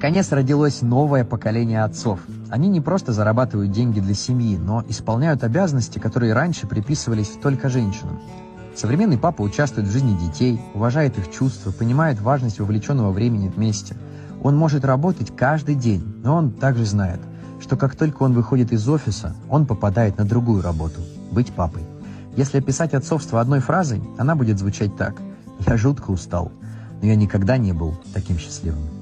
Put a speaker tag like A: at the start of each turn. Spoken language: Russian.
A: Наконец родилось новое поколение отцов. Они не просто зарабатывают деньги для семьи, но исполняют обязанности, которые раньше приписывались только женщинам. Современный папа участвует в жизни детей, уважает их чувства, понимает важность вовлеченного времени вместе. Он может работать каждый день, но он также знает, что как только он выходит из офиса, он попадает на другую работу – быть папой. Если описать отцовство одной фразой, она будет звучать так: «Я жутко устал, но я никогда не был таким счастливым».